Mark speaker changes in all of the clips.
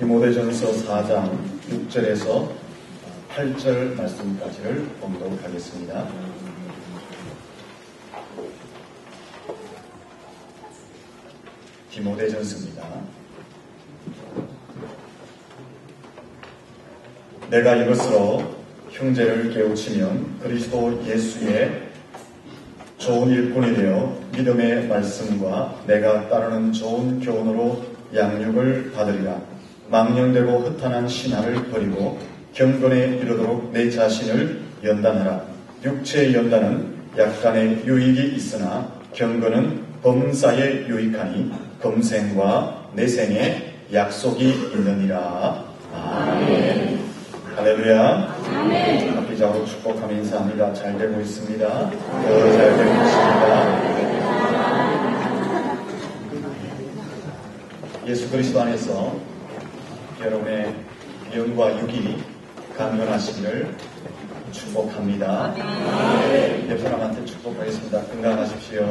Speaker 1: 디모데전서 4장 6절에서 8절 말씀까지를 보도록 하겠습니다. 디모데전서입니다. 내가 이것으로 형제를 깨우치면 그리스도 예수의 좋은 일꾼이 되어 믿음의 말씀과 내가 따르는 좋은 교훈으로 양육을 받으리라. 망령되고 흩어난 신화를 버리고 경건에 이르도록 내 자신을 연단하라. 육체의 연단은 약간의 유익이 있으나 경건은 범사에 유익하니 검생과 내생에 약속이 있느니라. 아멘. 할렐루야. 아멘. 앞기자로 축복하며 인사합니다. 잘 되고 있습니다. 더 잘 되고 있습니다. 예수 그리스도 안에서 여러분의 영과 육이 강건하시기를 축복합니다. 옆 사람한테 축복하겠습니다. 건강하십시오.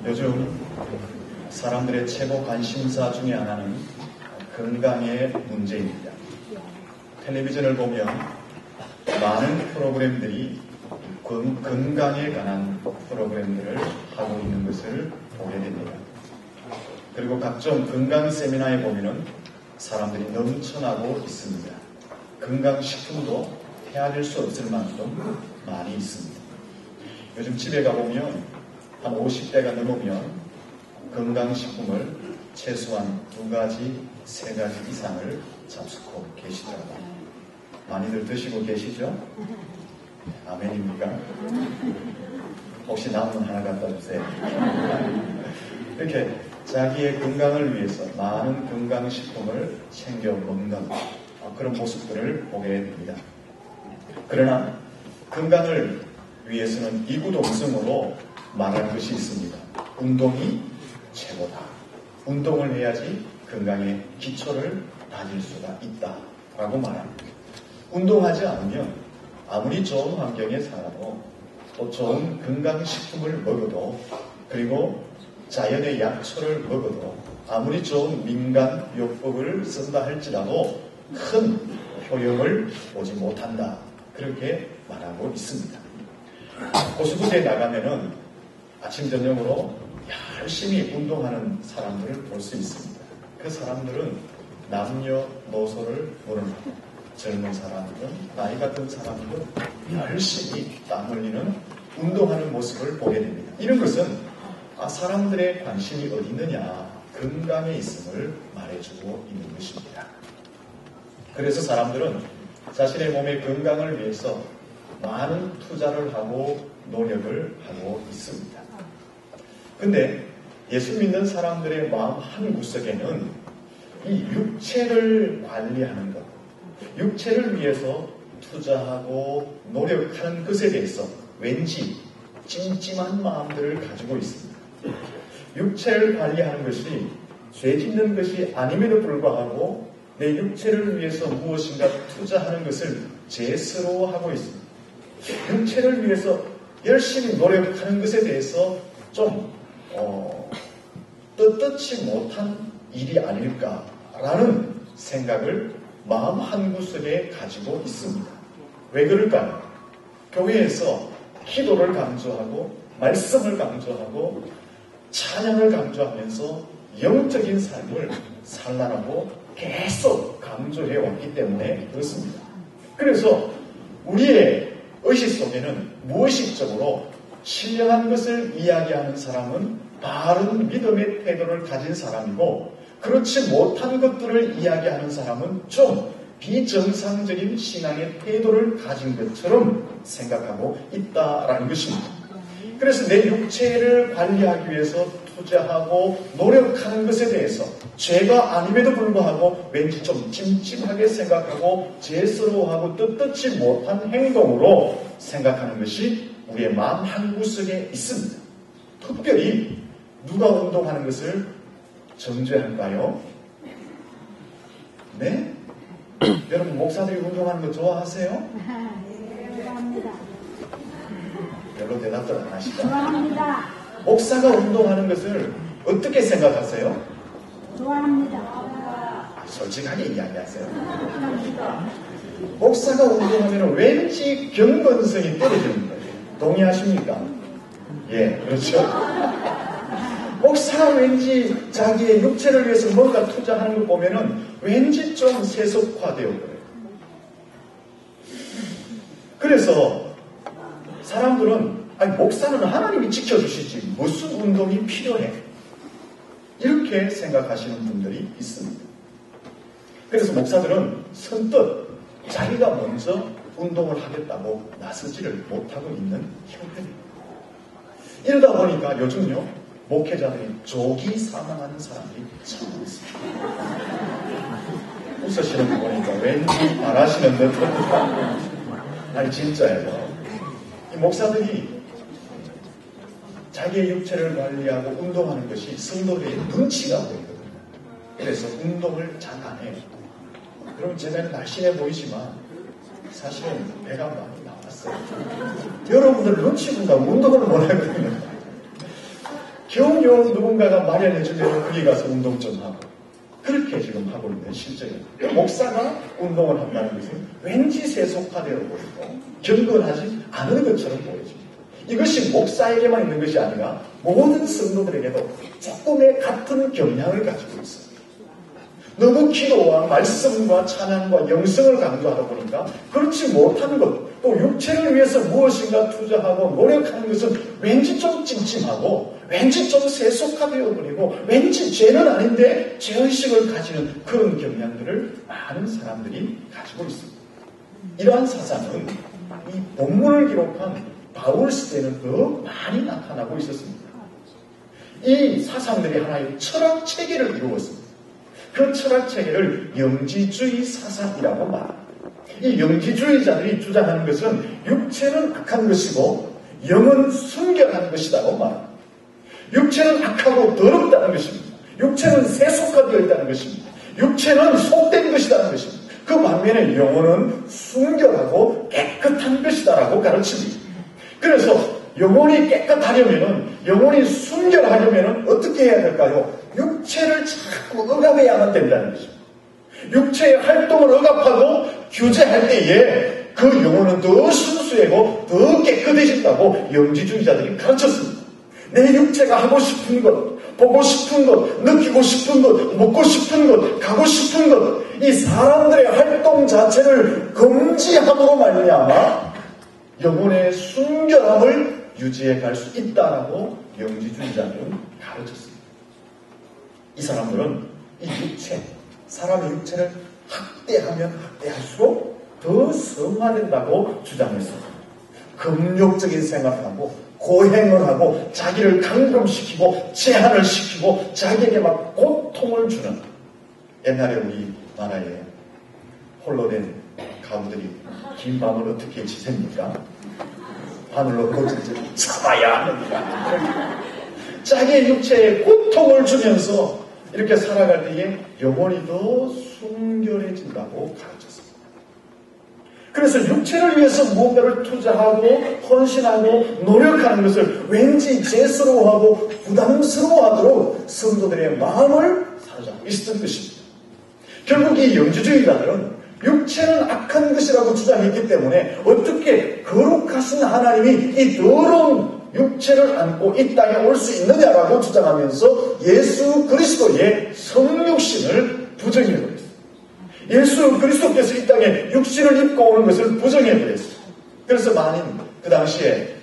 Speaker 1: 요즘 사람들의 최고 관심사 중에 하나는 건강의 문제입니다. 텔레비전을 보면 많은 프로그램들이 건강에 관한 프로그램들을 하고 있는 것을 보게 됩니다. 그리고 각종 건강 세미나에 보면은 사람들이 넘쳐나고 있습니다. 건강식품도 헤아릴 수 없을 만큼 많이 있습니다. 요즘 집에 가보면 한 50대가 넘으면 건강식품을 최소한 2가지, 3가지 이상을 잡수고 계시더라고요. 많이들 드시고 계시죠? 아멘입니까? 혹시 남은 하나 갖다 주세요. 이렇게 자기의 건강을 위해서 많은 건강식품을 챙겨 먹는 그런 모습들을 보게 됩니다. 그러나 건강을 위해서는 이구동성으로 말하는 것이 있습니다. 운동이 최고다. 운동을 해야지 건강의 기초를 다질 수가 있다라고 말합니다. 운동하지 않으면 아무리 좋은 환경에 살아도 또 좋은 건강식품을 먹어도 그리고 자연의 약초를 먹어도 아무리 좋은 민간요법을 쓴다 할지라도 큰 효용을 보지 못한다. 그렇게 말하고 있습니다. 고수부대에 나가면은 아침 저녁으로 열심히 운동하는 사람들을 볼 수 있습니다. 그 사람들은 남녀노소를 무릅쓰고 젊은 사람들은 나이가 든 사람들은 열심히 땀 흘리는 운동하는 모습을 보게 됩니다. 이런 것은 사람들의 관심이 어디 있느냐, 건강에 있음을 말해주고 있는 것입니다. 그래서 사람들은 자신의 몸의 건강을 위해서 많은 투자를 하고 노력을 하고 있습니다. 근데 예수 믿는 사람들의 마음 한구석에는 이 육체를 관리하는 것, 육체를 위해서 투자하고 노력하는 것에 대해서 왠지 찜찜한 마음들을 가지고 있습니다. 육체를 관리하는 것이 죄 짓는 것이 아님에도 불구하고 내 육체를 위해서 무엇인가 투자하는 것을 죄스러워하고 있습니다. 육체를 위해서 열심히 노력하는 것에 대해서 좀 떳떳지 못한 일이 아닐까라는 생각을 마음 한구석에 가지고 있습니다. 왜 그럴까요? 교회에서 기도를 강조하고 말씀을 강조하고 찬양을 강조하면서 영적인 삶을 살라라고 계속 강조해 왔기 때문에 그렇습니다. 그래서 우리의 의식 속에는 무의식적으로 신령한 것을 이야기하는 사람은 바른 믿음의 태도를 가진 사람이고 그렇지 못한 것들을 이야기하는 사람은 좀 비정상적인 신앙의 태도를 가진 것처럼 생각하고 있다라는 것입니다. 그래서 내 육체를 관리하기 위해서 투자하고 노력하는 것에 대해서 죄가 아님에도 불구하고 왠지 좀 찜찜하게 생각하고 죄스러워하고 떳떳지 못한 행동으로 생각하는 것이 우리의 마음 한구석에 있습니다. 특별히 누가 운동하는 것을 정죄할까요? 네? 여러분 목사들이 운동하는 거 좋아하세요?
Speaker 2: 네, 좋아합니다.
Speaker 1: 별로 대답도 안 하시죠?
Speaker 2: 좋아합니다.
Speaker 1: 목사가 운동하는 것을 어떻게 생각하세요?
Speaker 2: 좋아합니다.
Speaker 1: 솔직하게 이야기하세요. 목사가 운동하면 왠지 경건성이 떨어지는 거예요. 동의하십니까? 예, 그렇죠. 목사가 왠지 자기의 육체를 위해서 뭔가 투자하는 걸 보면은 왠지 좀 세속화되어 버려요. 그래서 사람들은 아니 목사는 하나님이 지켜주시지 무슨 운동이 필요해? 이렇게 생각하시는 분들이 있습니다. 그래서 목사들은 선뜻 자기가 먼저 운동을 하겠다고 나서지를 못하고 있는 형편입니다. 이러다 보니까 요즘요 목회자들이 조기 사망하는 사람들이 참 많습니다. 웃으시는 거 보니까 왠지 말하시는 듯한 아니 진짜예요. 이 목사들이 자기의 육체를 관리하고 운동하는 것이 성도들의 눈치가 보이거든요. 그래서 운동을 잘 안 해요. 그럼 제자는 날씬해 보이지만 사실은 배가 많이 나왔어요. 여러분들 눈치 본다고 운동을 못 하거든요. 겨우겨우 누군가가 마련해주면 거기 가서 운동 좀 하고 그렇게 지금 하고 있는 실정이에요. 목사가 운동을 한다는 것은 왠지 세속화되어 보이고 경건하지 않은 것처럼 보여집니다. 이것이 목사에게만 있는 것이 아니라 모든 성도들에게도 조금의 같은 경향을 가지고 있어요. 너무 기도와 말씀과 찬양과 영성을 강조하다 보니까 그렇지 못한 것, 또 육체를 위해서 무엇인가 투자하고 노력하는 것은 왠지 좀 찜찜하고 왠지 좀 세속화되어 버리고 왠지 죄는 아닌데 죄의식을 가지는 그런 경향들을 많은 사람들이 가지고 있습니다. 이러한 사상은 이 본문을 기록한 바울 시대는 더 많이 나타나고 있었습니다. 이 사상들이 하나의 철학 체계를 이루었습니다. 그 철학 체계를 영지주의 사상이라고 말합니다. 이 영지주의자들이 주장하는 것은 육체는 악한 것이고 영은 순결한 것이라고 말합니다. 육체는 악하고 더럽다는 것입니다. 육체는 세속화되어 있다는 것입니다. 육체는 속된 것이라는 것입니다. 그 반면에 영혼은 순결하고 깨끗한 것이다라고 가르칩니다. 그래서 영혼이 깨끗하려면, 영혼이 순결하려면 어떻게 해야 될까요? 육체를 자꾸 억압해야만 된다는 것입니다. 육체의 활동을 억압하고 규제할 때에 그 영혼은 더 순수하고 더 깨끗해진다고 영지주의자들이 가르쳤습니다. 내 육체가 하고 싶은 것, 보고 싶은 것, 느끼고 싶은 것, 먹고 싶은 것, 가고 싶은 것, 이 사람들의 활동 자체를 금지함으로 말미암아 영혼의 순결함을 유지해 갈 수 있다라고 영지주의자들은 가르쳤습니다. 이 사람들은 이 육체, 사람의 육체를 학대하면 학대할수록 더 성화된다고 주장했습니다. 금욕적인 생활을 하고 고행을 하고 자기를 감금시키고 제한을 시키고 자기에게 막 고통을 주는 옛날에 우리 나라에 홀로 된 가부들이 긴 밤을 어떻게 지셉니까? 바늘로 꽂을지 잡아야 합니다. 자기의 육체에 고통을 주면서 이렇게 살아갈 때에 영혼이 더 순결해진다고 가르쳤습니다. 그래서 육체를 위해서 무언가를 투자하고 헌신하고 노력하는 것을 왠지 죄스러워하고 부담스러워하도록 성도들의 마음을 사로잡고 있었던 것입니다. 결국 이 영지주의자들은 육체는 악한 것이라고 주장했기 때문에 어떻게 거룩하신 하나님이 이 더러운 육체를 안고 이 땅에 올 수 있느냐라고 주장하면서 예수 그리스도의 성육신을 부정해버렸습니다. 예수 그리스도께서 이 땅에 육신을 입고 오는 것을 부정해버렸습니다. 그래서 많은 그 당시에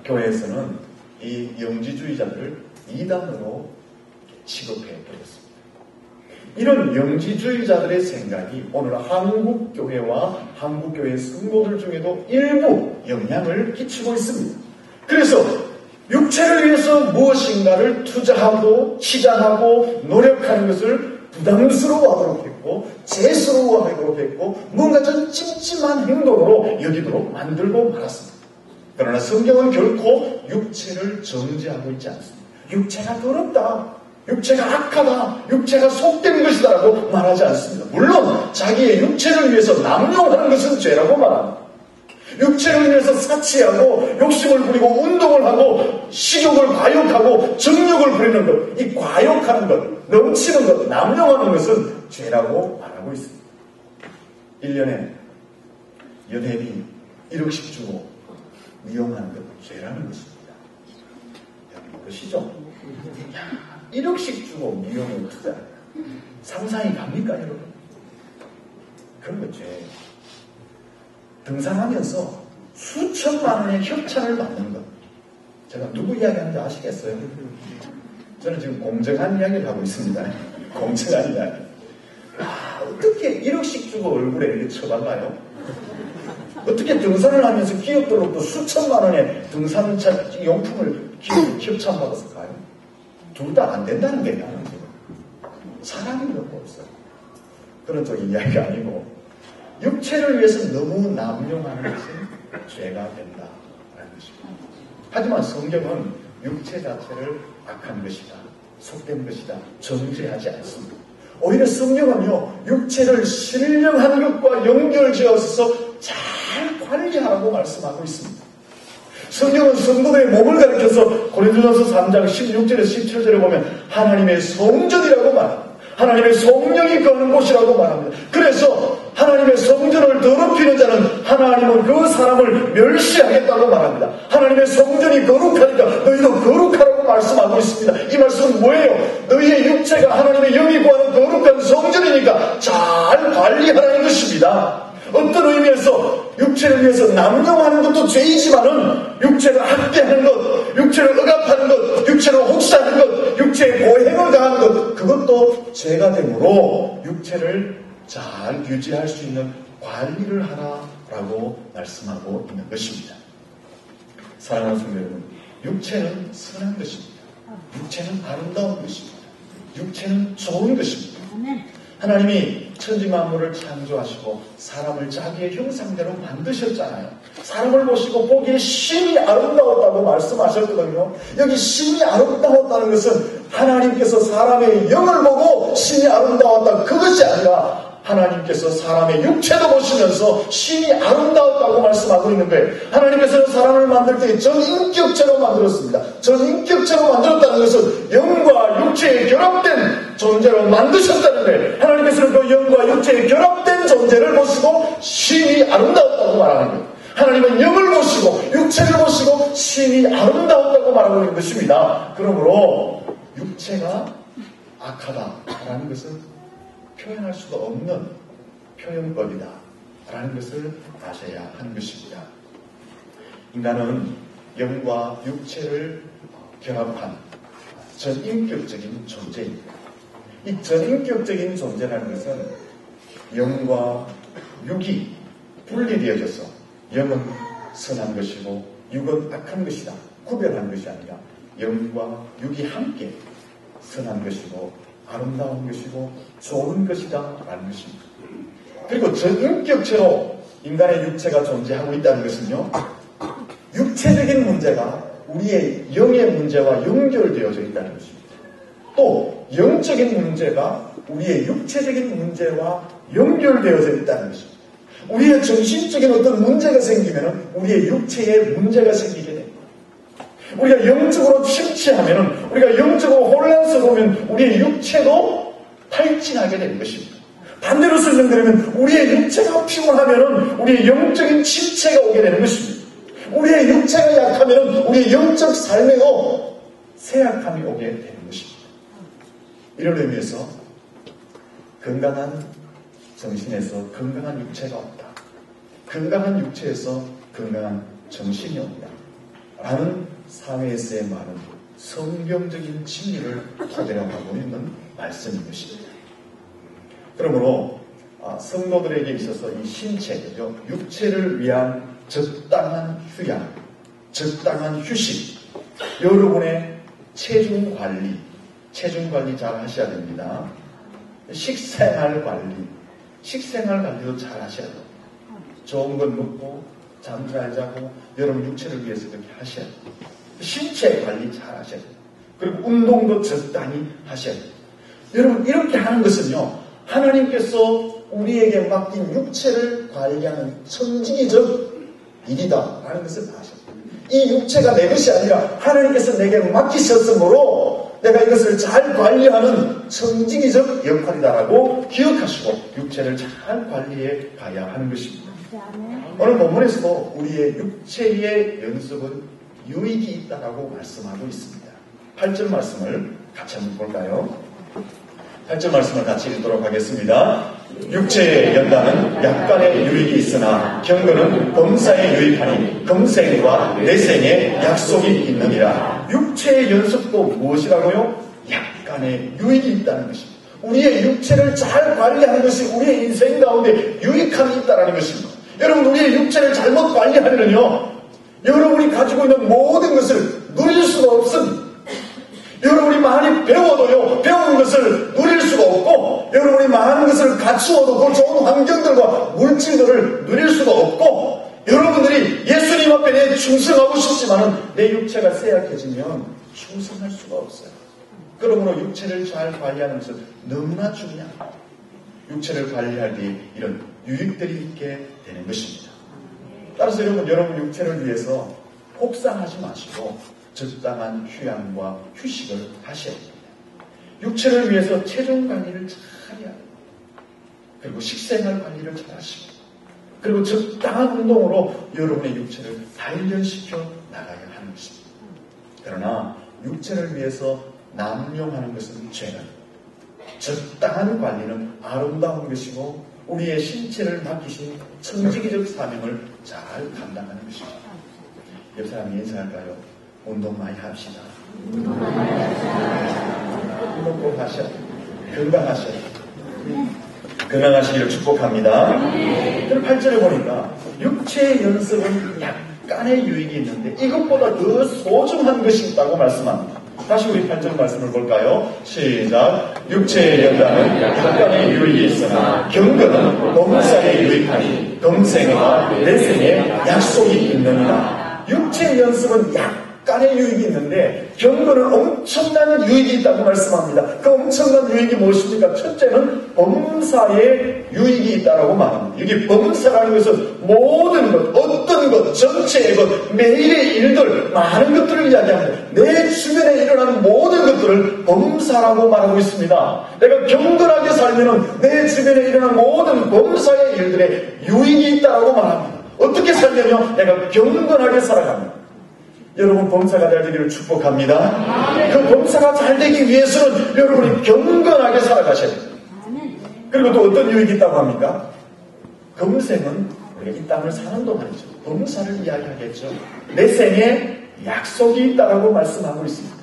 Speaker 1: 교회에서는 이 영지주의자들을 이단으로 취급해버렸습니다. 이런 영지주의자들의 생각이 오늘 한국교회와 한국교회 성도들 중에도 일부 영향을 끼치고 있습니다. 그래서 육체를 위해서 무엇인가를 투자하고 치장하고 노력하는 것을 부담스러워하도록 했고 죄스러워하도록 했고 뭔가 좀 찜찜한 행동으로 여기도록 만들고 말았습니다. 그러나 성경은 결코 육체를 정죄하고 있지 않습니다. 육체가 더럽다, 육체가 악하다, 육체가 속된 것이다라고 말하지 않습니다. 물론 자기의 육체를 위해서 남용하는 것은 죄라고 말합니다. 육체를 위해서 사치하고 욕심을 부리고 운동을 하고 식욕을 과욕하고 정욕을 부리는 것, 이 과욕하는 것, 넘치는 것, 남용하는 것은 죄라고 말하고 있습니다. 1년에 연예인이 1억씩 주고 미용하는 것 죄라는 것입니다. 모르시죠? 1억씩 주고 미용을 투자. 상상이 갑니까, 여러분? 그런 거 죄. 등산하면서 수천만 원의 협찬을 받는 것. 제가 누구 이야기하는지 아시겠어요? 저는 지금 공정한 이야기를 하고 있습니다. 공정한 이야기. 어떻게 1억씩 주고 얼굴에 이렇게 쳐발라요? 어떻게 등산을 하면서 기업들로부터 수천만 원의 등산 용품을 협찬받아서 가요? 둘 다 안 된다는 게 나는 지금. 사람이 너무 없어요. 그런 쪽의 이야기가 아니고, 육체를 위해서 너무 남용하는 것은 죄가 된다라는 것입니다. 하지만 성경은 육체 자체를 악한 것이다, 속된 것이다, 정죄하지 않습니다. 오히려 성경은요, 육체를 신령한 것과 연결지어서 잘 관리하라고 말씀하고 있습니다. 성경은 성도들의 몸을 가리켜서 고린도전서 3장 16절에서 17절에 보면 하나님의 성전이라고 말합니다. 하나님의 성령이 거하는 곳이라고 말합니다. 그래서 하나님의 성전을 더럽히는 자는 하나님은 그 사람을 멸시하겠다고 말합니다. 하나님의 성전이 거룩하니까 너희도 거룩하라고 말씀하고 있습니다. 이 말씀은 뭐예요? 너희의 육체가 하나님의 영이 거하는 거룩한 성전이니까 잘 관리하라는 것입니다. 어떤 의미에서 육체를 위해서 남용하는 것도 죄이지만은 육체를 학대하는 것, 육체를 억압하는 것, 육체를 혹사하는 것, 육체에 보행을 당하는 것, 그것도 죄가 되므로 육체를 잘 유지할 수 있는 관리를 하라라고 말씀하고 있는 것입니다. 사랑하는 성도 여러분, 육체는 선한 것입니다. 육체는 아름다운 것입니다. 육체는 좋은 것입니다. 하나님이 천지 만물을 창조하시고 사람을 자기의 형상대로 만드셨잖아요. 사람을 보시고 보기에 심히 아름다웠다고 말씀하셨거든요. 여기 심히 아름다웠다는 것은 하나님께서 사람의 영을 보고 심히 아름다웠다, 그것이 아니라 하나님께서 사람의 육체도 보시면서 심히 아름다웠다고 말씀하고 있는 거예요. 하나님께서는 사람을 만들 때 전인격체로 만들었습니다. 전인격체로 만들었다는 것은 영과 육체에 결합된 존재로 만드셨다는 거예요. 하나님께서는 그 영과 육체에 결합된 존재를 보시고 심히 아름다웠다고 말하는 거예요. 하나님은 영을 보시고 육체를 보시고 심히 아름다웠다고 말하고 있는 것입니다. 그러므로 육체가 악하다라는 것은 표현할 수가 없는 표현법이다 라는 것을 아셔야 하는 것입니다. 인간은 영과 육체를 결합한 전인격적인 존재입니다. 이 전인격적인 존재라는 것은 영과 육이 분리되어져서 영은 선한 것이고 육은 악한 것이다, 구별한 것이 아니라 영과 육이 함께 선한 것이고 아름다운 것이고 좋은 것이다 라는 것입니다. 그리고 전인격체로 인간의 육체가 존재하고 있다는 것은요, 육체적인 문제가 우리의 영의 문제와 연결되어져 있다는 것입니다. 또 영적인 문제가 우리의 육체적인 문제와 연결되어져 있다는 것입니다. 우리의 정신적인 어떤 문제가 생기면 우리의 육체에 문제가 생기게 됩니다. 우리가 영적으로 침체하면, 우리가 영적으로 혼란스러우면 우리의 육체도 탈진하게 되는 것입니다. 반대로 설명드리면 우리의 육체가 피곤하면 우리의 영적인 침체가 오게 되는 것입니다. 우리의 육체가 약하면 우리의 영적 삶에도 쇠약함이 오게 되는 것입니다. 이런 의미에서 건강한 정신에서 건강한 육체가 없다, 건강한 육체에서 건강한 정신이 없다 라는 사회에서의 말은 성경적인 진리를 토대로 하고 있는 말씀인 것입니다. 그러므로 성도들에게 있어서 이 신체죠, 육체를 위한 적당한 휴양, 적당한 휴식, 여러분의 체중 관리 잘 하셔야 됩니다. 식생활 관리도 잘 하셔야 돼요. 좋은 건 먹고 잠 잘 자고 여러분 육체를 위해서 그렇게 하셔야 돼요. 신체 관리 잘 하셔야 돼요. 그리고 운동도 적당히 하셔야 돼요. 여러분 이렇게 하는 것은요, 하나님께서 우리에게 맡긴 육체를 관리하는 천지기적 일이다라는 것을 아셨습니다. 이 육체가 내 것이 아니라 하나님께서 내게 맡기셨으므로 내가 이것을 잘 관리하는 청지기적 역할이다라고 기억하시고 육체를 잘 관리해 가야 하는 것입니다. 오늘 본문에서도 우리의 육체의 연습은 유익이 있다라고 말씀하고 있습니다. 8절 말씀을 같이 한번 볼까요? 8절 말씀을 같이 읽도록 하겠습니다. 육체의 연단은 약간의 유익이 있으나 경건은 범사에 유익하니 금생과 내생에 약속이 있느니라. 육체의 연습도 무엇이라고요? 약간의 유익이 있다는 것입니다. 우리의 육체를 잘 관리하는 것이 우리의 인생 가운데 유익함이 있다는 것입니다. 여러분, 우리의 육체를 잘못 관리하면요, 여러분이 가지고 있는 모든 것을 누릴 수가 없습니다. 여러분이 많이 배워도요, 배운 것을 누릴 수가 없고, 여러분이 많은 것을 갖추어도 그 좋은 환경들과 물질들을 누릴 수가 없고, 여러분들이 예수님 앞에 내 충성하고 싶지만은 내 육체가 쇠약해지면 충성할 수가 없어요. 그러므로 육체를 잘 관리하는 것은 너무나 중요합니다. 육체를 관리할 때 이런 유익들이 있게 되는 것입니다. 따라서 여러분 육체를 위해서 혹상하지 마시고 적당한 휴양과 휴식을 하셔야 됩니다. 육체를 위해서 체중 관리를 잘 해야 됩니다. 그리고 식생활 관리를 잘 하시고, 그리고 적당한 운동으로 여러분의 육체를 단련시켜 나가야 하는 것입니다. 그러나 육체를 위해서 남용하는 것은 죄는, 적당한 관리는 아름다운 것이고 우리의 신체를 맡기신 청지기적 사명을 잘 감당하는 것입니다. 옆 사람이 인사할까요? 운동 많이 합시다. 운동 꼭 하셔야 돼요. 건강하셔야 돼요. 건강하시기를 축복합니다. 그럼 8절에 보니까 육체의 연습은 약간의 유익이 있는데 이것보다 더 소중한 것이 있다고 말씀합니다. 다시 우리 8절 말씀을 볼까요? 시작. 육체의 연단은 약간의 유익이 있으나 경건은 범사에 유익하니 금생과 내생에 약속이 있느니라. 육체의 연습은 약간의 유익이 있는데 경건은 엄청난 유익이 있다고 말씀합니다. 그 엄청난 유익이 무엇입니까? 첫째는 범사에 유익이 있다고 말합니다. 여기 범사라는 것은 모든 것, 어떤 것, 전체의 것, 매일의 일들, 많은 것들을 이야기합니다. 내 주변에 일어나는 모든 것들을 범사라고 말하고 있습니다. 내가 경건하게 살면 내 주변에 일어나는 모든 범사의 일들에 유익이 있다고 말합니다. 어떻게 살려면 내가 경건하게 살아갑니다. 여러분 범사가 잘 되기를 축복합니다. 그 범사가 잘 되기 위해서는 여러분이 경건하게 살아가셔야 됩니다. 그리고 또 어떤 유익이 있다고 합니까? 금생은 우리가 이 땅을 사는 동안이죠. 범사를 이야기하겠죠. 내 생에 약속이 있다고 말씀하고 있습니다.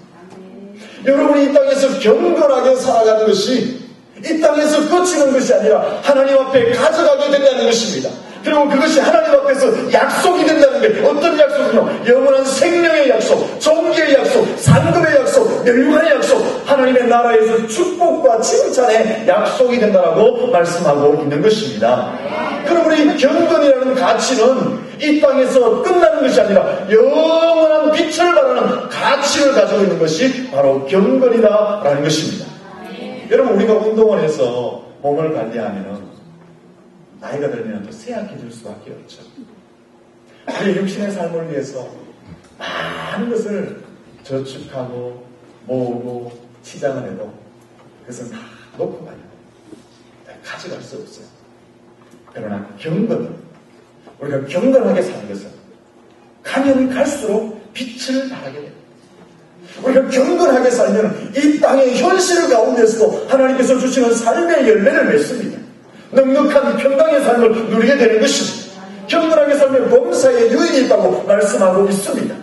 Speaker 1: 여러분이 이 땅에서 경건하게 살아가는 것이 이 땅에서 끝이는 것이 아니라 하나님 앞에 가져가게 된다는 것입니다. 그리고 그것이 하나님 앞에서 약속이 된다는 게 어떤 약속이요? 영원한 생명의 약속, 종기의 약속, 상급의 약속, 멸류관의 약속, 하나님의 나라에서 축복과 칭찬의 약속이 된다라고 말씀하고 있는 것입니다. 그러므로 이 경건이라는 가치는 이 땅에서 끝나는 것이 아니라 영원한 빛을 발하는 가치를 가지고 있는 것이 바로 경건이다라는 것입니다. 여러분 우리가 운동원에서 몸을 관리하면 나이가 들면 또 쇠약해질 수밖에 없죠. 우리 육신의 삶을 위해서 많은 것을 저축하고 모으고 치장을 해도 그것은 다 놓고 가요. 가져갈 수 없어요. 그러나 경건은 우리가 경건하게 사는 것은 가면 갈수록 빛을 발하게 됩니다. 우리가 경건하게 살면 이 땅의 현실 가운데서도 하나님께서 주시는 삶의 열매를 맺습니다. 넉넉한 평강의 삶을 누리게 되는 것입니다. 경건하게 살면 범사에 유익이 있다고 말씀하고 있습니다.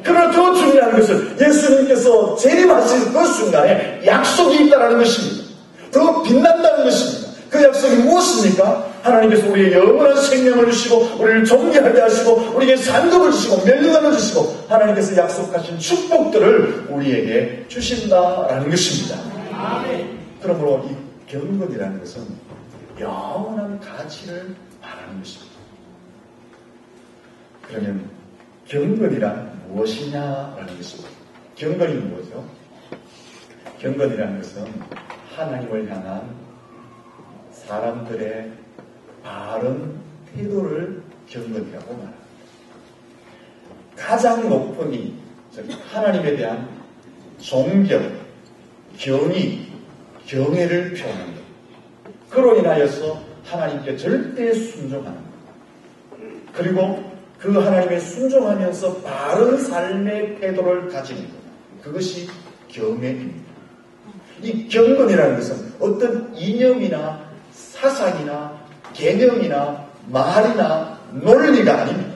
Speaker 1: 그러나 더 중요한 것은 예수님께서 재림하신 그 순간에 약속이 있다는 것입니다. 더 빛난다는 것입니다. 그 약속이 무엇입니까? 하나님께서 우리의 영원한 생명을 주시고 우리를 존귀하게 하시고 우리에게 상급을 주시고 멸류관을 주시고 하나님께서 약속하신 축복들을 우리에게 주신다라는 것입니다. 그러므로 이 경건이라는 것은 영원한 가치를 말하는 것입니다. 그러면 경건이란 무엇이냐라는 것입니다. 경건이 뭐죠? 경건이라는 것은 하나님을 향한 사람들의 바른 태도를 경건이라고 말합니다. 가장 높은 이 하나님에 대한 존경, 경의, 경애를 표현하는 것. 그로 인하여서 하나님께 절대 순종하는 것. 그리고 그 하나님에 순종하면서 바른 삶의 태도를 가지는 것. 그것이 경애입니다. 이 경건이라는 것은 어떤 이념이나 사상이나 개념이나 말이나 논리가 아닙니다.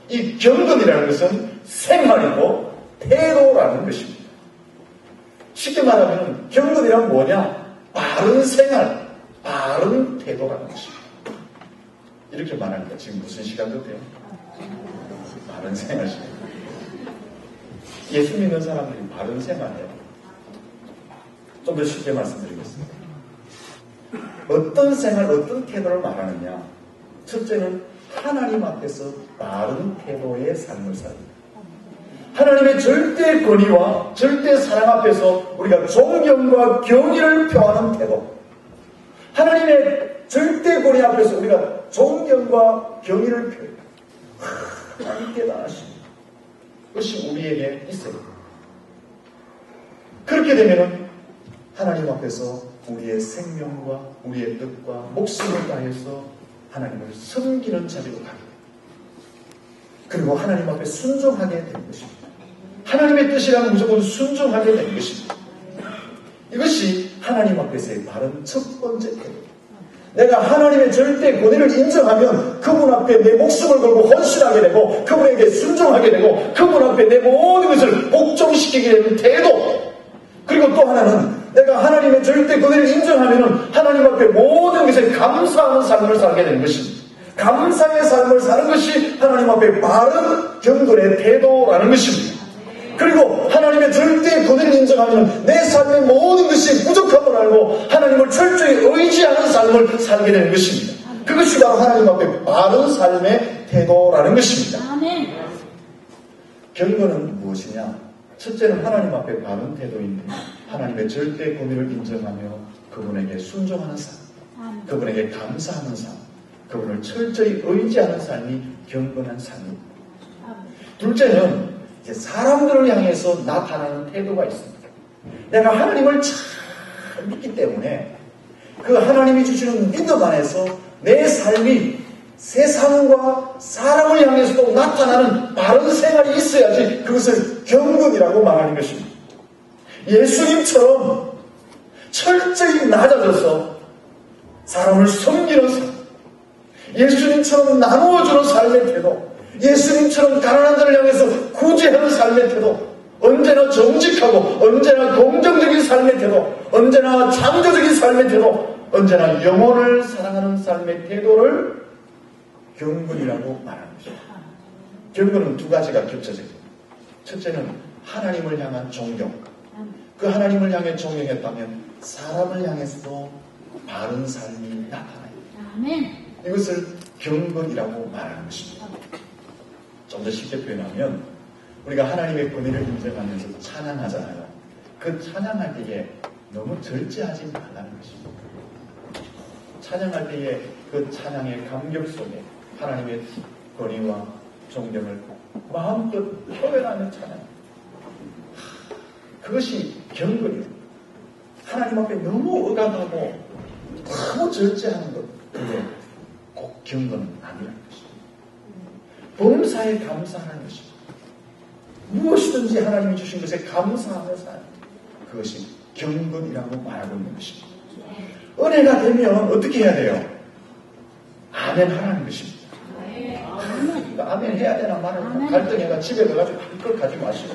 Speaker 1: 이 경건이라는 것은 생활이고 태도라는 것입니다. 쉽게 말하면 경건이란 뭐냐? 바른 생활, 바른 태도라는 것입니다. 이렇게 말하니까 지금 무슨 시간 같아요? 바른 생활 시간. 예수 믿는 사람들이 바른 생활해요. 좀 더 쉽게 말씀드리겠습니다. 어떤 생활, 어떤 태도를 말하느냐? 첫째는 하나님 앞에서 바른 태도의 삶을 살기. 하나님의 절대 권위와 절대 사랑 앞에서 우리가 존경과 경의를 표하는 태도. 하나님의 절대 권위 앞에서 우리가 존경과 경의를 표해요. 하나님께 나아십니다. 그것이 우리에게 있어요. 그렇게 되면 하나님 앞에서 우리의 생명과 우리의 뜻과 목숨을 다해서 하나님을 섬기는 자리로 가게 돼요. 그리고 하나님 앞에 순종하게 되는 것입니다. 하나님의 뜻이라면 무조건 순종하게 되는 것입니다. 이것이 하나님 앞에서의 바른 첫 번째 태도. 내가 하나님의 절대 권위를 인정하면 그분 앞에 내 목숨을 걸고 헌신하게 되고 그분에게 순종하게 되고 그분 앞에 내 모든 것을 복종시키게 되는 태도. 그리고 또 하나는 내가 하나님의 절대 권위를 인정하면 하나님 앞에 모든 것에 감사하는 삶을 살게 되는 것입니다. 감사의 삶을 사는 것이 하나님 앞에 바른 경건의 태도라는 것입니다. 그리고 하나님의 절대 권위를 인정하면 내 삶의 모든 것이 부족함을 알고 하나님을 철저히 의지하는 삶을 살게 되는 것입니다. 그것이 바로 하나님 앞에 바른 삶의 태도라는 것입니다.
Speaker 2: 아멘.
Speaker 1: 경건은 무엇이냐? 첫째는 하나님 앞에 바른 태도인데 하나님의 절대 권위를 인정하며 그분에게 순종하는 삶, 그분에게 감사하는 삶, 그분을 철저히 의지하는 삶이 경건한 삶입니다. 둘째는 사람들을 향해서 나타나는 태도가 있습니다. 내가 하나님을 잘 믿기 때문에 그 하나님이 주시는 믿음 안에서 내 삶이 세상과 사람을 향해서도 나타나는 바른 생활이 있어야지 그것을 경건이라고 말하는 것입니다. 예수님처럼 철저히 낮아져서 사람을 섬기는 삶, 예수님처럼 나누어주는 삶의 태도, 예수님처럼 가난한 자를 향해서 구제하는 삶의 태도, 언제나 정직하고 언제나 공정적인 삶의 태도, 언제나 창조적인 삶의 태도, 언제나 영혼을 사랑하는 삶의 태도를 경건이라고 말하는 것입니다. 경건은 두 가지가 겹쳐져 있습니다. 첫째는 하나님을 향한 존경. 그 하나님을 향해 존경했다면 사람을 향해서도 바른 삶이 나타나요.
Speaker 2: 아멘.
Speaker 1: 이것을 경건이라고 말하는 것입니다. 좀 더 쉽게 표현하면 우리가 하나님의 권위를 인정하면서 찬양하잖아요. 그 찬양할 때에 너무 절제하지 말라는 것입니다. 찬양할 때에 그 찬양의 감격 속에 하나님의 권위와 존경을 마음껏 표현하는 찬양. 그것이 경건이에요. 하나님 앞에 너무 억압하고 너무 절제하는 것. 그게 꼭 경건은 아니라는 것입니다. 범사에 감사하는 것입니다. 무엇이든지 하나님이 주신 것에 감사하며 사는 그것이 경건이라고 말하고 있는 것입니다. 은혜가 되면 어떻게 해야 돼요? 아멘 하라는 것입니다. 아멘 해야 되나 말을 갈등해가 집에 가가지고 그걸 가지 마시고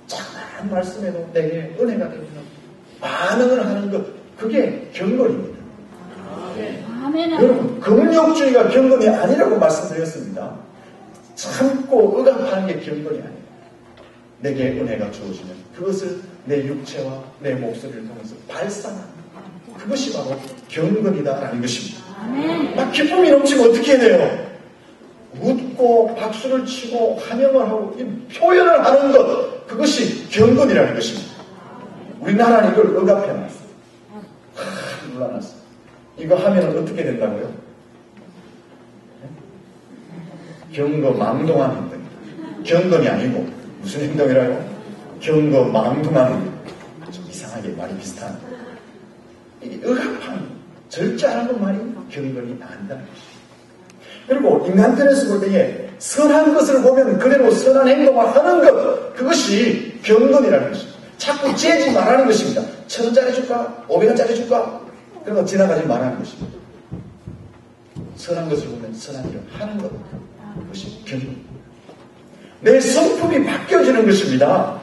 Speaker 1: 작은 말씀에도 내게 은혜가 되면 반응을 하는 것, 그게 경건입니다.
Speaker 2: 아멘.
Speaker 1: 여러분, 금욕주의가 경건이 아니라고 말씀드렸습니다. 참고 억압하는 게 경건이 아니에요. 내게 은혜가 주어지면 그것을 내 육체와 내 목소리를 통해서 발산하는 것, 그것이 바로 경건이다라는 것입니다.
Speaker 2: 아멘.
Speaker 1: 막 기쁨이 넘치면 어떻게 해야 돼요? 웃고 박수를 치고 환영을 하고 표현을 하는 것, 그것이 경건이라는 것입니다. 우리나라는 이걸 억압해놨어요. 놀라놨어요. 이거 하면 어떻게 된다고요? 경거망동한 행동이다. 경건이 아니고 무슨 행동이라요? 경거망동한 행동. 좀 이상하게 말이 비슷한. 이게 억압한, 절제하는 말이 경건이 아니다는 것입니다. 그리고 인간편에서 볼 때에 선한 것을 보면 그대로 선한 행동을 하는 것, 그것이 경건이라는 것입니다. 자꾸 째지 말라는 것입니다. 1,000원짜리 줄까? 500원짜리 줄까? 그러고 지나가지 말라는 것입니다. 선한 것을 보면 선한 일을 하는 것, 그것이 경건. 내 성품이 바뀌어지는 것입니다.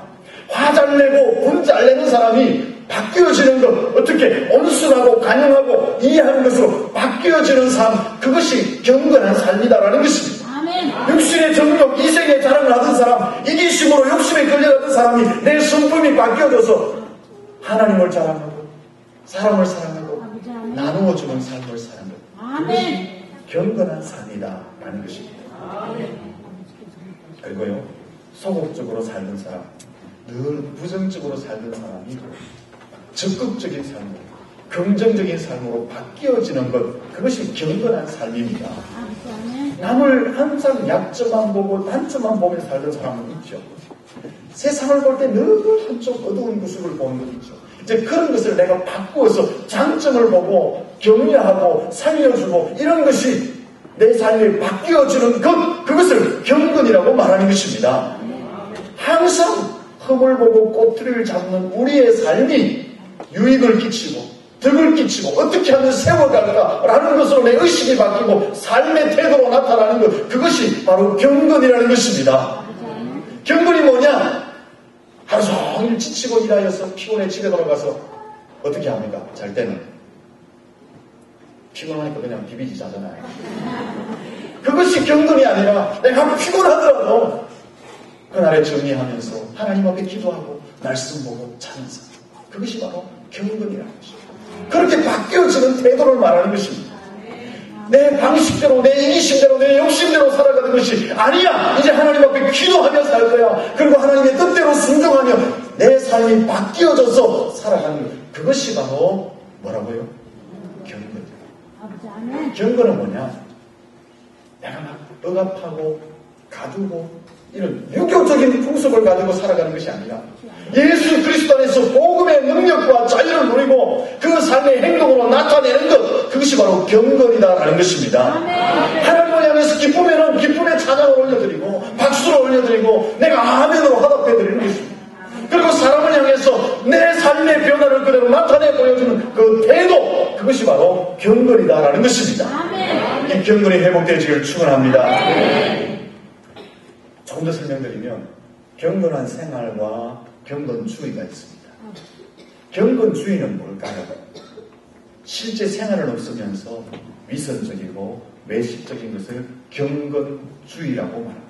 Speaker 1: 화 잘 내고 분 잘 내는 사람이 바뀌어지는 것, 어떻게 온순하고 간영하고 이해하는 것으로 바뀌어지는 삶, 그것이 경건한 삶이다라는 것입니다. 육신의 정욕, 이생의 자랑을 하던 사람, 이기심으로 욕심에 걸려가던 사람이 내 성품이 바뀌어져서 하나님을 자랑하고 사람을 사랑하고 나누어주는 삶을 사는 것, 그것이 경건한 삶이다라는 것입니다. 그리고요, 소극적으로 살던 사람, 늘 부정적으로 살던 사람이 적극적인 삶으로, 긍정적인 삶으로 바뀌어지는 것, 그것이 경건한 삶입니다. 남을 항상 약점만 보고 단점만 보며 살던 사람은 있죠. 세상을 볼 때 늘 한쪽 어두운 구석을 보는 것 있죠. 이제 그런 것을 내가 바꾸어서 장점을 보고 격려하고 살려주고 이런 것이 내 삶이 바뀌어지는 것, 그것을 경건이라고 말하는 것입니다. 항상 흠을 보고 꼬투리를 잡는 우리의 삶이 유익을 끼치고 덕을 끼치고 어떻게 하면 세워갈까라는 것으로 내 의식이 바뀌고 삶의 태도로 나타나는 것, 그것이 바로 경건이라는 것입니다. 경건이 뭐냐? 하루 종일 지치고 일하여서 피곤해 집에 돌아가서 어떻게 합니까? 잘 때는 피곤하니까 그냥 비비지 자잖아요. 그것이 경건이 아니라 내가 피곤하더라도 그날에 정리하면서 하나님 앞에 기도하고 말씀 보고 찬양사, 그것이 바로 경건이라는 것입니다. 그렇게 바뀌어지는 태도를 말하는 것입니다. 내 방식대로, 내 이기심대로, 내 욕심대로 살아가는 것이 아니야. 이제 하나님 앞에 기도하며 살 거야. 그리고 하나님의 뜻대로 순종하며 내 삶이 바뀌어져서 살아가는 것, 그것이 바로 뭐라고요? 경건이에요. 경건은 뭐냐? 내가 막 억압하고 가두고 이런 유교적인 풍습을 가지고 살아가는 것이 아니라 예수 그리스도 안에서 복음의 능력과 자유를 누리고 그 삶의 행동으로 나타내는 것, 그것이 바로 경건이다라는 것입니다. 하나님을 향해서 기쁘면은 기쁨의 찬양을 올려드리고 박수를 올려드리고 내가 아멘으로 화답해드리는 것입니다. 그리고 사람을 향해서 내 삶의 변화를 그대로 나타내 보여주는 그 태도, 그것이 바로 경건이다라는 것입니다. 이 경건이 회복되어지기를 축원합니다. 조금 더 설명드리면 경건한 생활과 경건주의가 있습니다. 경건주의는 뭘까요? 실제 생활을 없으면서 위선적이고 외식적인 것을 경건주의라고 말합니다.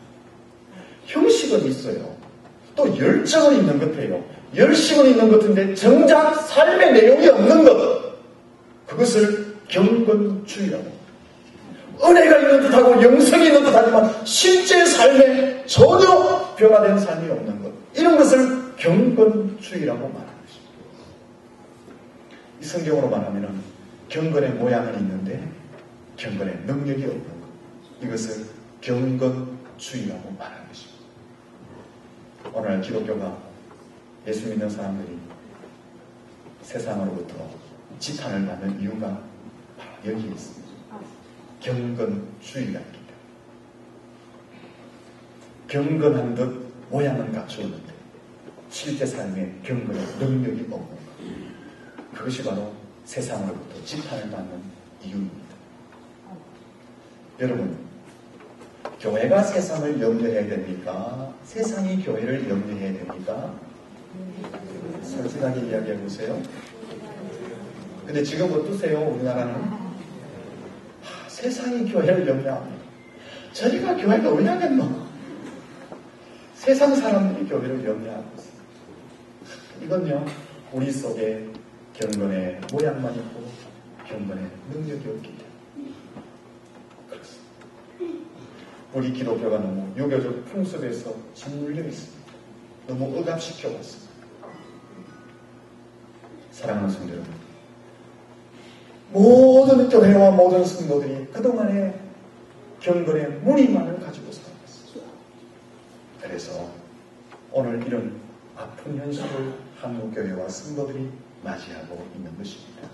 Speaker 1: 형식은 있어요. 또 열정은 있는 것 같아요. 열심은 있는 것 같은데 정작 삶의 내용이 없는 것, 그것을 경건주의라고 합니다. 은혜가 있는 듯하고 영성이 있는 듯하지만 실제 삶에 전혀 변화된 삶이 없는 것, 이런 것을 경건주의라고 말하는 것입니다. 이 성경으로 말하면 경건의 모양은 있는데 경건의 능력이 없는 것, 이것을 경건주의라고 말하는 것입니다. 오늘 기독교가 예수 믿는 사람들이 세상으로부터 지탄을 받는 이유가 바로 여기에 있습니다. 경건주의가 있기 때문에 경건한 듯 모양은 갖추었는데 실제 삶에 경건의 능력이 없는 것, 그것이 바로 세상으로부터 지탄을 받는 이유입니다. 여러분, 교회가 세상을 염려해야 됩니까? 세상이 교회를 염려해야 됩니까? 솔직하게 이야기해 보세요. 근데 지금 어떠세요? 우리나라는 세상이 교회를 염려합니다. 저희가 교회가 왜 하겠노? 세상 사람들이 교회를 염려하고 있습니다. 이건요, 우리 속에 경건의 모양만 있고 경건의 능력이 없기 때문에 그렇습니다. 우리 기독교가 너무 유교적 풍습에서 짓눌려 있습니다. 너무 억압시켜왔습니다. 사랑하는 성도 여러분, 모든 교회와 모든 성도들이 그동안의 경건의 무늬만을 가지고 그래서 오늘 이런 아픈 현실을 한국교회와 성도들이 맞이하고 있는 것입니다.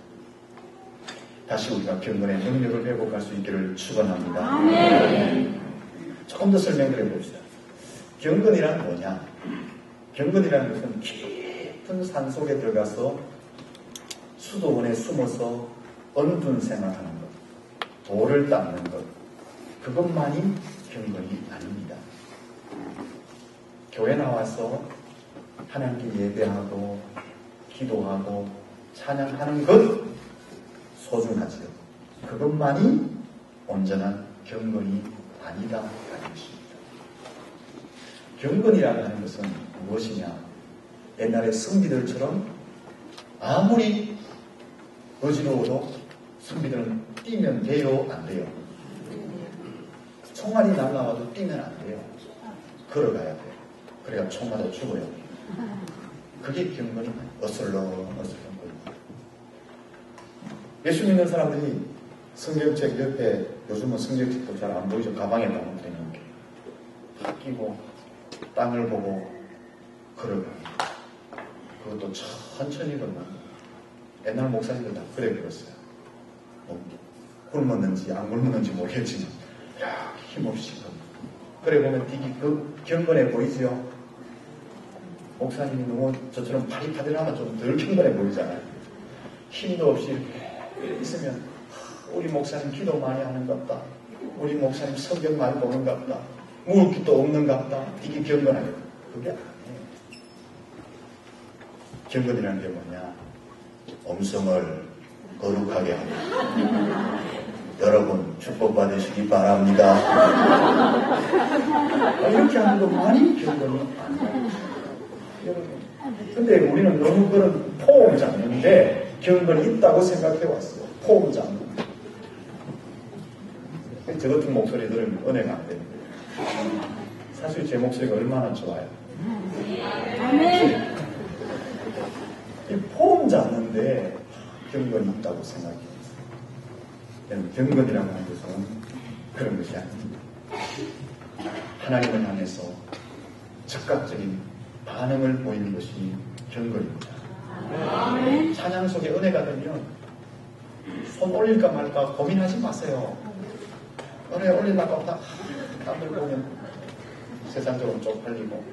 Speaker 1: 다시 우리가 경건의 능력을 회복할 수 있기를 축원합니다. 조금 더 설명드려 봅시다. 경건이란 뭐냐? 경건이라는 것은 깊은 산속에 들어가서 수도원에 숨어서 언둔 생활하는 것, 돌을 닦는 것, 그것만이 경건이 아닙니다. 교회 나와서 하나님께 예배하고 기도하고 찬양하는 것 소중하지요. 그것만이 온전한 경건이 아니다 하는 것입니다. 경건이라고 하는 것은 무엇이냐? 옛날에 성비들처럼 아무리 어지러워도 성비들은 뛰면 돼요? 안 돼요? 총알이 날라와도 뛰면 안 돼요. 걸어가야 돼요. 그래야 총 맞아 죽어요. 그게 경건이 어슬렁어슬렁 거립니다. 예수 믿는 사람들이 성경책 옆에, 요즘은 성경책도 잘 안 보이죠. 가방에 담아드리는 게 끼고 땅을 보고 걸어가요. 그것도 천천히 걸어가요. 옛날 목사님들 다 그래 그랬어요. 굶었는지 안 굶었는지 모르겠지만 힘없이 그래 보면 되게 그 경건해 보이지요. 목사님이 너무 저처럼 파리파리하면 좀 덜 경건해 보이잖아요. 힘도 없이 이렇게 있으면 우리 목사님 기도 많이 하는 것 같다. 우리 목사님 성경 많이 보는 것 같다. 먹을 것도 없는 것 같다. 이게 경건하게. 그게 아니에요. 경건이라는 게 뭐냐? 음성을 거룩하게 합니다. 여러분 축복받으시기 바랍니다. 이렇게 하는 것만이 경건이 아니에요. 여러분. 근데 우리는 너무 그런 포옹 잡는데 경건이 있다고 생각해 왔어요. 포옹 잡는. 저 같은 목소리 들으면 은혜가 안 되는 거예요. 사실 제 목소리가 얼마나 좋아요.
Speaker 2: 아멘.
Speaker 1: 이 포옹 잡는데 경건이 있다고 생각해요. 경건이라고 하는 것은 그런 것이 아닙니다. 하나님을 향해서 즉각적인 반응을 보이는 것이 경건입니다. 찬양 속에 은혜가 되면 손 올릴까 말까 고민하지 마세요. 은혜 올리다가 딱 남들 보면 세상적으로 쪽팔리고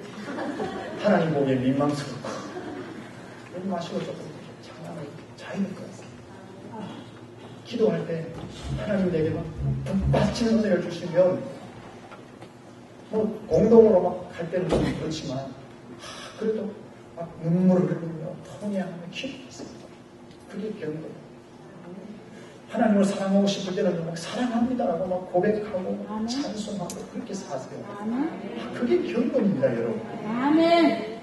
Speaker 1: 하나님 보기에 민망스럽고 이런 마시고 조금 찬양을 자유할 것 같습니다. 기도할 때 하나님 내게 막 마치는 은혜를 주시면 뭐 공동으로 막 할 때는 좀 그렇지만 그래도 막 눈물을 흘리며 통해하며 기도했습니다. 그게 경건. 하나님을 사랑하고 싶을 때는 막 사랑합니다라고 막 고백하고 찬송하고 그렇게 사세요. 그게 경건입니다, 여러분.
Speaker 2: 아멘.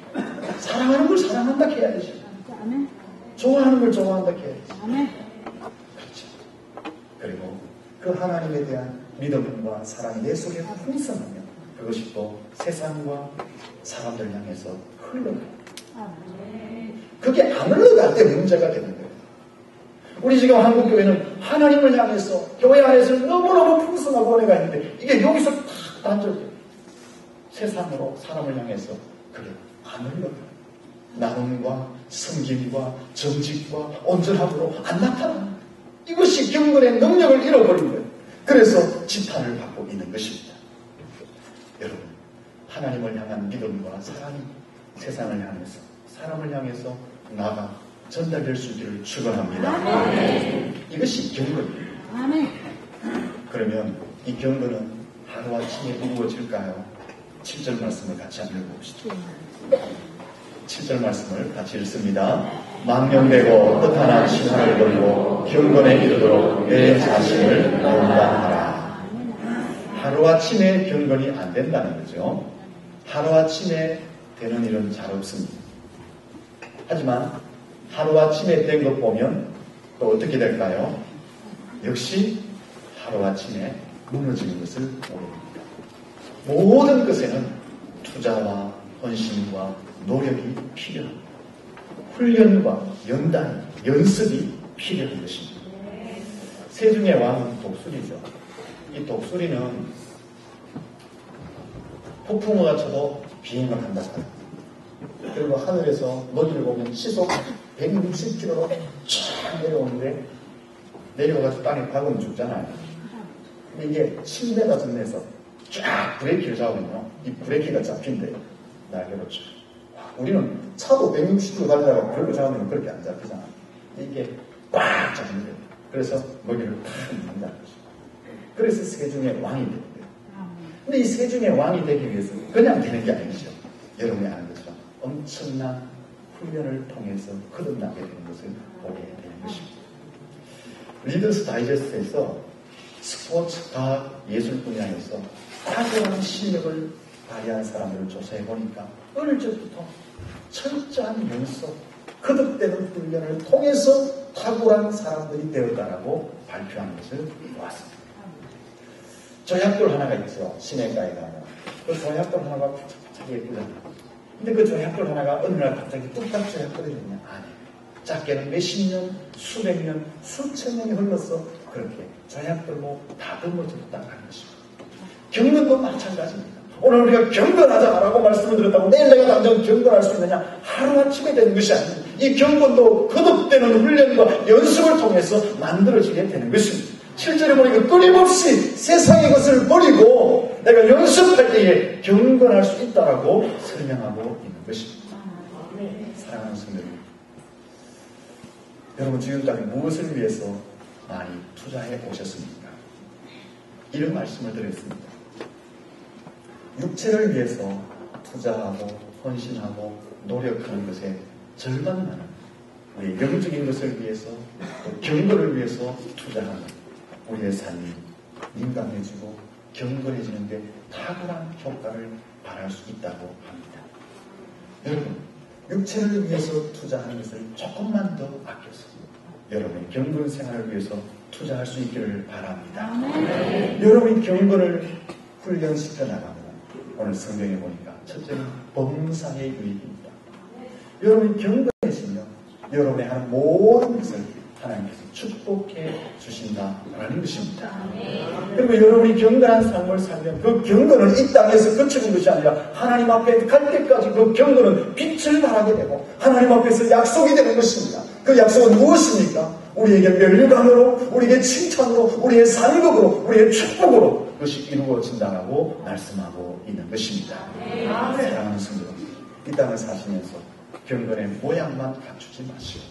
Speaker 1: 사랑하는 걸 사랑한다 해야지.
Speaker 2: 아멘.
Speaker 1: 좋아하는 걸 좋아한다 해야지.
Speaker 2: 아멘.
Speaker 1: 그렇죠. 그리고 그 하나님에 대한 믿음과 사랑이 내 속에 풍성하면 그것이 또 세상과 사람들 향해서 흘러가요. 그게 안 흘러갈 때 문제가 되는 거예요. 우리 지금 한국교회는 하나님을 향해서 교회 안에서 너무너무 풍성하고 은혜가 있는데 이게 여기서 탁 단절돼요. 세상으로 사람을 향해서 그게 안 흘러가요. 나눔과 섬김과 정직과 온전함으로 안 나타나요. 이것이 경건의 능력을 잃어버린 거예요. 그래서 지탄을 받고 있는 것입니다. 여러분, 하나님을 향한 믿음과 사랑이 세상을 향해서 사람을 향해서 나가 전달될 수 있기를 축원합니다. 이것이 경건입니다.
Speaker 2: 아멘.
Speaker 1: 그러면 이 경건은 하루아침에 이루어질까요? 7절 말씀을 같이 한번 읽어봅시다. 7절 말씀을 같이 읽습니다. 망령되고 헛하나 신화를 버리고 경건에 이르도록 내 자신을 온당하라. 하루아침에 경건이 안 된다는 거죠. 하루아침에 되는 일은 잘 없습니다. 하지만 하루아침에 된 것 보면 또 어떻게 될까요? 역시 하루아침에 무너지는 것을 모릅니다. 모든 것에는 투자와 헌신과 노력이 필요합니다. 훈련과 연단, 연습이 필요한 것입니다. 세중의 왕은 독수리죠. 이 독수리는 폭풍우가 쳐도 비행을 한다. 그리고 하늘에서 머리를 보면 시속 160km로 쫙 내려오는데 내려가서 땅에 박으면 죽잖아요. 근데 이게 침대가 전내서 쫙 브레이크를 잡으면요. 이 브레이크가 잡힌대요. 날개로 쫙. 우리는 차도 160km 달리다가 브레이크 잡으면 그렇게 안 잡히잖아. 이게 꽉 잡힌대요. 그래서 머리를 탁 넣는다는 거죠. 그래서 세중의 왕이 된대요. 근데 이 세중의 왕이 되기 위해서 그냥 되는 게 아니죠. 여러분이 아는 것처럼 엄청난 훈련을 통해서 거듭나게 되는 것을 보게 되는 것입니다. 리더스 다이제스트에서 스포츠, 과학, 예술 분야에서 탁월한 실력을 발휘한 사람들을 조사해 보니까 어릴 적부터 철저한 연습, 거듭되는 훈련을 통해서 탁월한 사람들이 되었다라고 발표한 것을 보았습니다. 조약돌 하나가 있죠. 시내가에 가면. 그 조약돌 하나가 푸짝푸짝 예쁘잖아요. 근데 그 조약돌 하나가 어느 날 갑자기 뚝딱 조약돌이 됐냐? 아니. 작게는 몇십 년, 수백 년, 수천 년이 흘러서 그렇게 조약돌로 다듬어졌다는 것입니다. 경건도 마찬가지입니다. 오늘 우리가 경건하자라고 말씀을 드렸다고 내일 내가 당장 경건할 수 있느냐? 하루아침에 되는 것이 아닙니다. 이 경건도 거듭되는 훈련과 연습을 통해서 만들어지게 되는 것입니다. 실제로 보니까 끊임없이 세상의 것을 버리고 내가 연습할 때에 경건할 수 있다라고 설명하고 있는 것입니다. 사랑하는 성도님, 여러분 지금까지 무엇을 위해서 많이 투자해 오셨습니까? 이런 말씀을 드렸습니다. 육체를 위해서 투자하고 헌신하고 노력하는 것에 절반만은 우리의 영적인 것을 위해서 또 경건을 위해서 투자하는 우리의 삶이 민감해지고 경건해지는데 탁월한 효과를 발할 수 있다고 합니다. 여러분, 육체를 위해서 투자하는 것을 조금만 더 아껴서 여러분의 경건 생활을 위해서 투자할 수 있기를 바랍니다. 여러분이 경건을 훈련시켜 나가면 오늘 성경에 보니까 첫째는 범사의 유익입니다. 여러분이 경건해지면 여러분의 하는 모든 것을 하나님께서 축복해 주신다라는 것입니다. 그리고 여러분이 경건한 삶을 살면 그 경건은 이 땅에서 그치는 것이 아니라 하나님 앞에 갈 때까지 그 경건은 빛을 발하게 되고 하나님 앞에서 약속이 되는 것입니다. 그 약속은 무엇입니까? 우리에게 멸류관으로, 우리에게 칭찬으로, 우리의 상급으로, 우리의 축복으로 그것이 이루어진다고 말씀하고 있는 것입니다. 사랑하는 성도, 이 땅을 사시면서 경건의 모양만 갖추지 마시고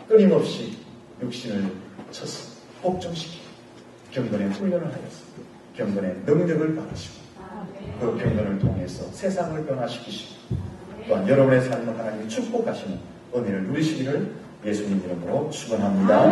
Speaker 1: 끊임없이 육신을 쳐서 복종시키고 경건의 훈련을 하여서 경건의 능력을 받으시고 그 경건을 통해서 세상을 변화시키시고 또한 여러분의 삶을 하나님이 축복하시는 은혜를 누리시기를 예수님 이름으로 축원합니다.